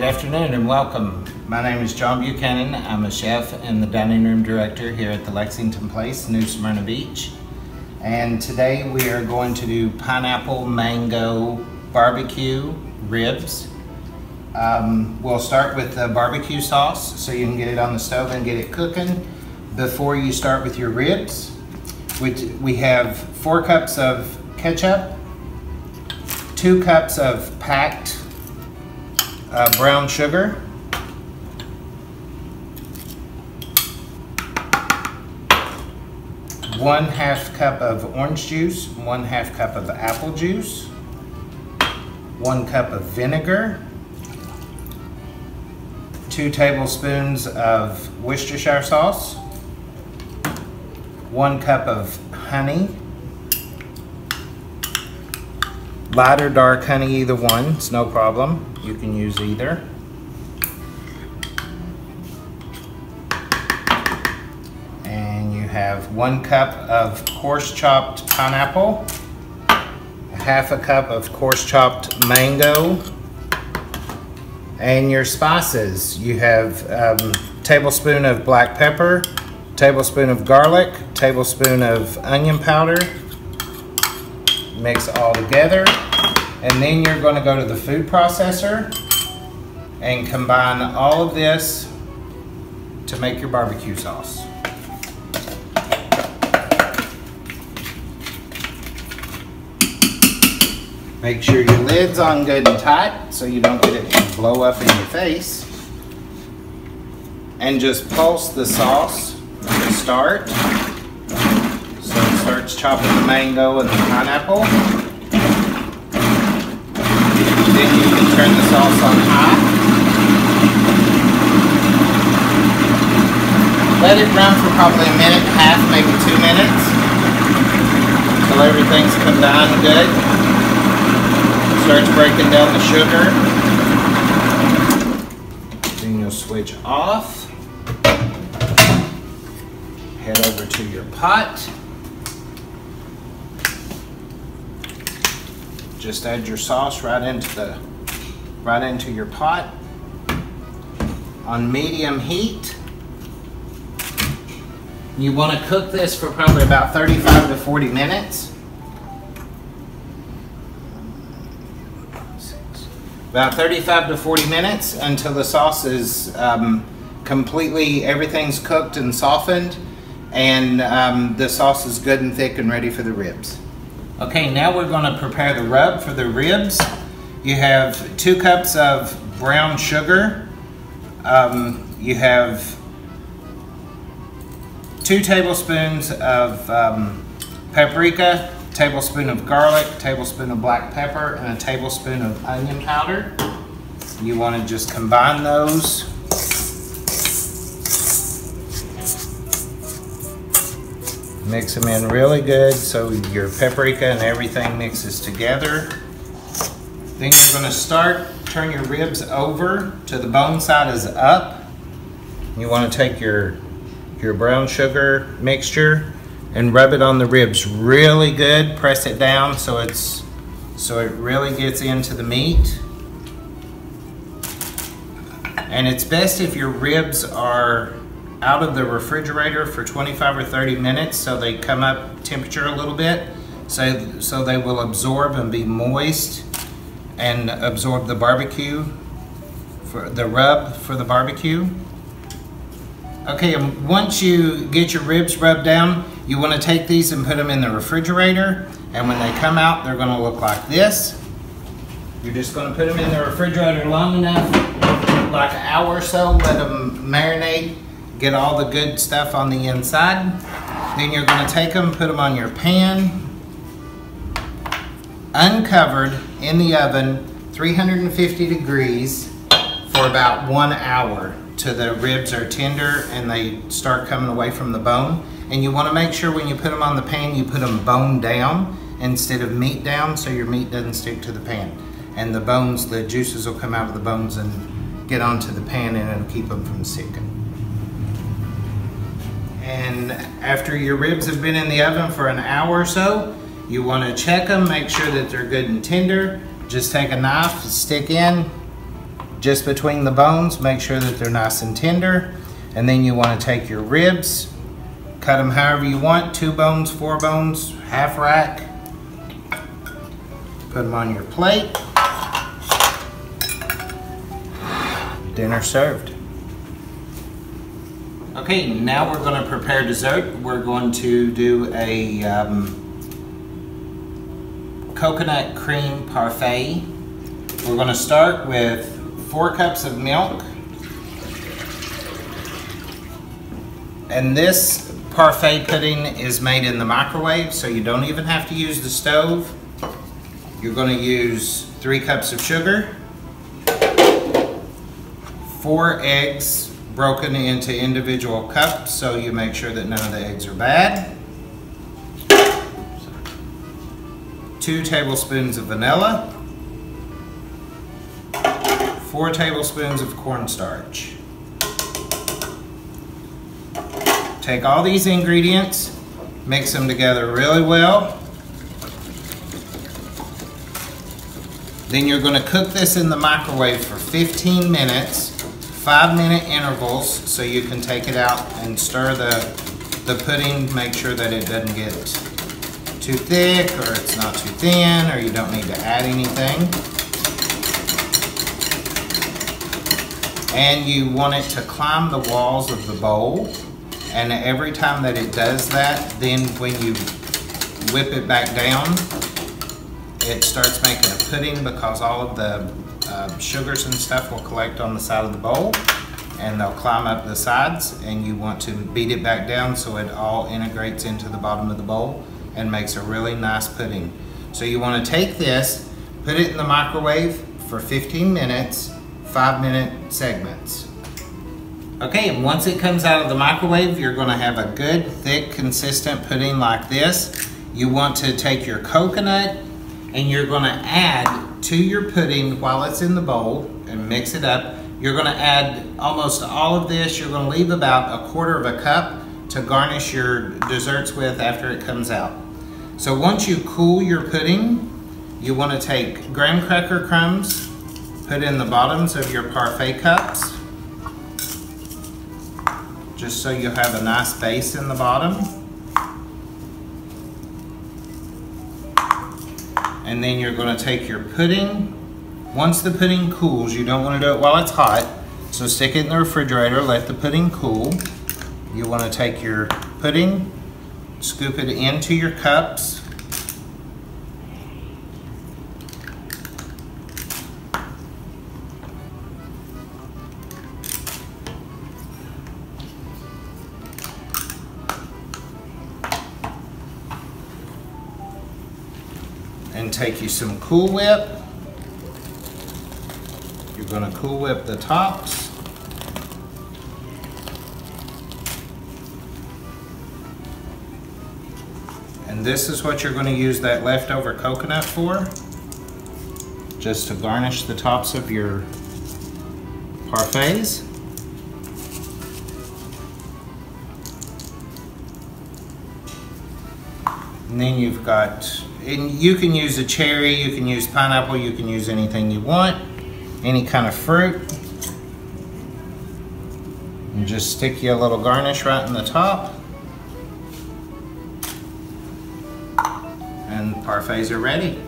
Good afternoon and welcome. My name is John Buchanan. I'm a chef and the dining room director here at the Lexington place, New Smyrna Beach. And today we are going to do pineapple mango barbecue ribs. We'll start with the barbecue sauce so you can get it on the stove and get it cooking before you start with your ribs. We have 4 cups of ketchup, 2 cups of packed brown sugar, 1/2 cup of orange juice, 1/2 cup of apple juice, 1 cup of vinegar, 2 tablespoons of Worcestershire sauce, 1 cup of honey, light or dark honey, either one, it's no problem. You can use either. And you have 1 cup of coarse chopped pineapple, 1/2 cup of coarse chopped mango, and your spices. You have tablespoon of black pepper, tablespoon of garlic, tablespoon of onion powder. Mix all together. And then you're going to go to the food processor and combine all of this to make your barbecue sauce. Make sure your lid's on good and tight so you don't get it to blow up in your face. And just pulse the sauce to start. So it starts chopping the mango and the pineapple. Then you can turn the sauce on high. Let it run for probably 1.5 minutes, maybe 2 minutes, until everything's combined good. Starts breaking down the sugar. Then you'll switch off. Head over to your pot. Just add your sauce right into your pot on medium heat. You want to cook this for probably about 35 to 40 minutes. About 35 to 40 minutes until the sauce is completely, everything's cooked and softened, and the sauce is good and thick and ready for the ribs. Okay, now we're going to prepare the rub for the ribs. You have 2 cups of brown sugar. You have 2 tablespoons of paprika, tablespoon of garlic, tablespoon of black pepper, and a tablespoon of onion powder. You want to just combine those. Mix them in really good so your paprika and everything mixes together. Then you're going to turn your ribs over to the bone side is up. You want to take your brown sugar mixture and rub it on the ribs really good. Press it down so it really gets into the meat. And it's best if your ribs are out of the refrigerator for 25 or 30 minutes so they come up temperature a little bit, so they will absorb and be moist and absorb the barbecue, for the rub for the barbecue. Okay, and once you get your ribs rubbed down, you want to take these and put them in the refrigerator, and when they come out they're going to look like this. You're just going to put them in the refrigerator long enough, like an hour or so, let them marinate, get all the good stuff on the inside. Then you're going to take them, put them on your pan, uncovered in the oven, 350 degrees for about 1 hour till the ribs are tender and they start coming away from the bone. And you want to make sure when you put them on the pan, you put them bone down instead of meat down, so your meat doesn't stick to the pan. And the bones, the juices will come out of the bones and get onto the pan, and it'll keep them from sticking. And after your ribs have been in the oven for an hour or so, you want to check them, make sure that they're good and tender. Just take a knife, stick in, just between the bones. Make sure that they're nice and tender. And then you want to take your ribs, cut them however you want, 2 bones, 4 bones, half rack. Put them on your plate. Dinner served. Okay, now we're going to prepare dessert. We're going to do a coconut cream parfait. We're going to start with 4 cups of milk. And this parfait pudding is made in the microwave, so you don't even have to use the stove. You're going to use 3 cups of sugar, 4 eggs broken into individual cups, so you make sure that none of the eggs are bad. 2 tablespoons of vanilla, 4 tablespoons of cornstarch. Take all these ingredients, mix them together really well. Then you're going to cook this in the microwave for 15 minutes, 5-minute intervals, so you can take it out and stir the pudding. Make sure that it doesn't get too thick or it's not too thin, or you don't need to add anything. And you want it to climb the walls of the bowl. And every time that it does that, then when you whip it back down, it starts making a pudding, because all of the sugars and stuff will collect on the side of the bowl and they'll climb up the sides, and you want to beat it back down so it all integrates into the bottom of the bowl and makes a really nice pudding. So you want to take this, put it in the microwave for 15 minutes, 5-minute segments. Okay, and once it comes out of the microwave, you're going to have a good, thick, consistent pudding like this. You want to take your coconut and you're going to add to your pudding while it's in the bowl and mix it up. You're going to add almost all of this. You're going to leave about 1/4 of a cup to garnish your desserts with after it comes out. So once you cool your pudding, you want to take graham cracker crumbs, put in the bottoms of your parfait cups, just so you have a nice base in the bottom. And then you're going to take your pudding. Once the pudding cools, you don't want to do it while it's hot, so stick it in the refrigerator, let the pudding cool. You want to take your pudding, scoop it into your cups. And take you some Cool Whip. You're going to Cool Whip the tops. And this is what you're going to use that leftover coconut for, just to garnish the tops of your parfaits. And then you've got, and you can use a cherry, you can use pineapple, you can use anything you want, any kind of fruit. And just stick you a little garnish right in the top. And parfaits are ready.